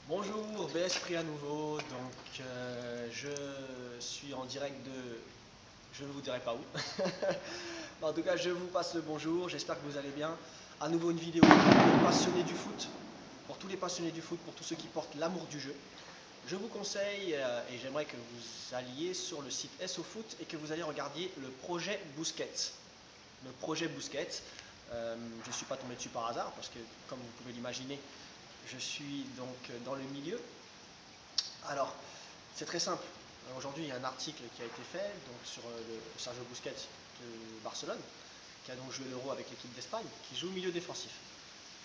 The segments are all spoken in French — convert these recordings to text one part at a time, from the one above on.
Bonjour, BSPRI à nouveau. Donc, je suis en direct de. Je ne vous dirai pas où. En tout cas, je vous passe le bonjour. J'espère que vous allez bien. À nouveau, une vidéo pour les passionnés du foot. Pour tous les passionnés du foot, pour tous ceux qui portent l'amour du jeu. Je vous conseille, et j'aimerais que vous alliez sur le site SOFoot et que vous alliez regarder le projet Busquets. Le projet Busquets. Je ne suis pas tombé dessus par hasard parce que, comme vous pouvez l'imaginer, je suis donc dans le milieu. Alors, c'est très simple. Aujourd'hui, il y a un article qui a été fait donc, sur le Sergio Busquets de Barcelone, qui a donc joué l'Euro avec l'équipe d'Espagne, qui joue au milieu défensif.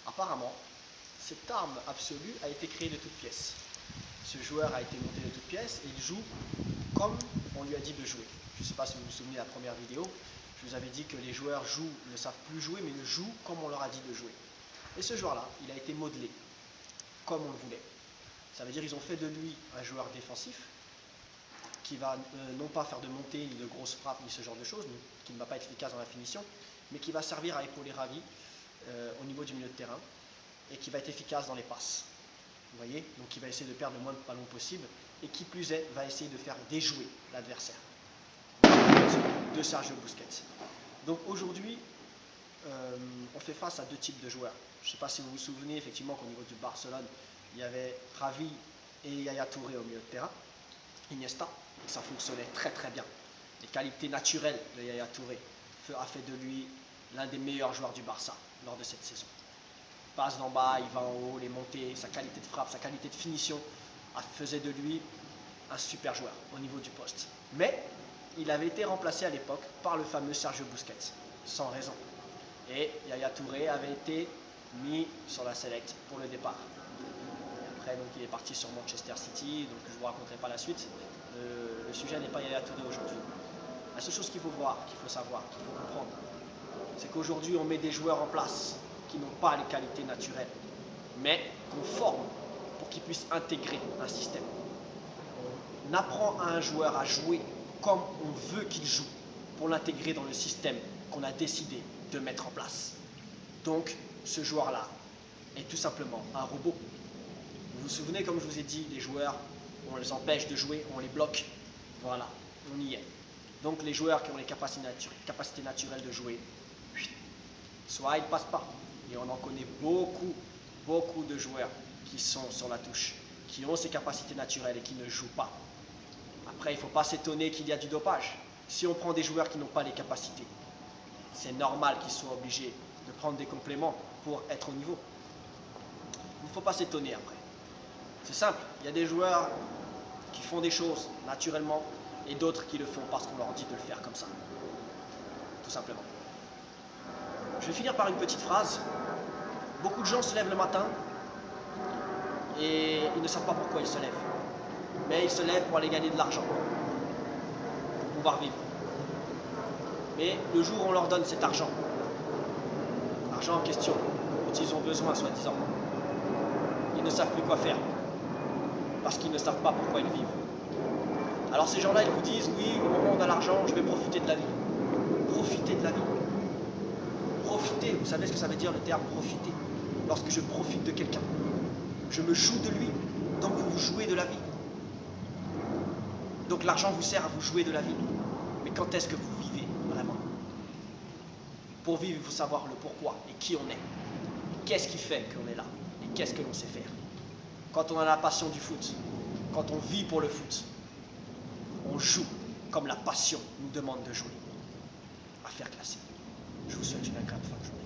Apparemment, cette arme absolue a été créée de toutes pièces. Ce joueur a été monté de toutes pièces et il joue comme on lui a dit de jouer. Je ne sais pas si vous vous souvenez de la première vidéo, je vous avais dit que les joueurs ne savent plus jouer, mais ils jouent comme on leur a dit de jouer. Et ce joueur-là, il a été modelé comme on le voulait. Ça veut dire qu'ils ont fait de lui un joueur défensif qui va non pas faire de montée, ni de grosses frappes, ni ce genre de choses, qui ne va pas être efficace dans la finition, mais qui va servir à épauler Ravi au niveau du milieu de terrain et qui va être efficace dans les passes. Vous voyez? Donc il va essayer de perdre le moins de ballons possible et qui plus est, va essayer de faire déjouer l'adversaire de Sergio Busquets. Donc aujourd'hui, on fait face à deux types de joueurs. Je ne sais pas si vous vous souvenez effectivement qu'au niveau du Barcelone, il y avait Ravi et Yaya Touré au milieu de terrain, Iniesta, et ça fonctionnait très très bien. Les qualités naturelles de Yaya Touré a fait de lui l'un des meilleurs joueurs du Barça lors de cette saison. Il passe d'en bas, il va en haut, les montées, sa qualité de frappe, sa qualité de finition faisait de lui un super joueur au niveau du poste. Mais il avait été remplacé à l'époque par le fameux Sergio Busquets, sans raison. Et Yaya Touré avait été mis sur la select pour le départ. Et après, donc, il est parti sur Manchester City, donc je ne vous raconterai pas la suite. Le sujet n'est pas Yaya Touré aujourd'hui. La seule chose qu'il faut voir, qu'il faut savoir, qu'il faut comprendre, c'est qu'aujourd'hui, on met des joueurs en place qui n'ont pas les qualités naturelles, mais qu'on forme pour qu'ils puissent intégrer un système. On apprend à un joueur à jouer comme on veut qu'il joue pour l'intégrer dans le système qu'on a décidé de mettre en place. Donc, ce joueur-là est tout simplement un robot. Vous vous souvenez, comme je vous ai dit, les joueurs, on les empêche de jouer, on les bloque. Voilà, on y est. Donc, les joueurs qui ont les capacités naturelles de jouer, soit ils ne passent pas. Et on en connaît beaucoup de joueurs qui sont sur la touche, qui ont ces capacités naturelles et qui ne jouent pas. Après, il ne faut pas s'étonner qu'il y a du dopage. Si on prend des joueurs qui n'ont pas les capacités, c'est normal qu'ils soient obligés de prendre des compléments pour être au niveau. Il ne faut pas s'étonner après. C'est simple, il y a des joueurs qui font des choses naturellement et d'autres qui le font parce qu'on leur dit de le faire comme ça. Tout simplement. Je vais finir par une petite phrase. Beaucoup de gens se lèvent le matin et ils ne savent pas pourquoi ils se lèvent. Mais ils se lèvent pour aller gagner de l'argent, pour pouvoir vivre. Mais le jour où on leur donne cet argent, l'argent en question, dont ils ont besoin soi-disant, ils ne savent plus quoi faire, parce qu'ils ne savent pas pourquoi ils vivent. Alors ces gens-là, ils vous disent, oui, au moment où on a l'argent, je vais profiter de la vie. Profiter de la vie. Profiter, vous savez ce que ça veut dire le terme profiter? Lorsque je profite de quelqu'un, je me joue de lui, donc vous vous jouez de la vie. Donc l'argent vous sert à vous jouer de la vie. Mais quand est-ce que vous vivez vraiment? Pour vivre, il faut savoir le pourquoi et qui on est. Qu'est-ce qui fait qu'on est là? Et qu'est-ce que l'on sait faire? Quand on a la passion du foot, quand on vit pour le foot, on joue comme la passion nous demande de jouer. Affaire classée. Je vous souhaite une agréable fin de journée.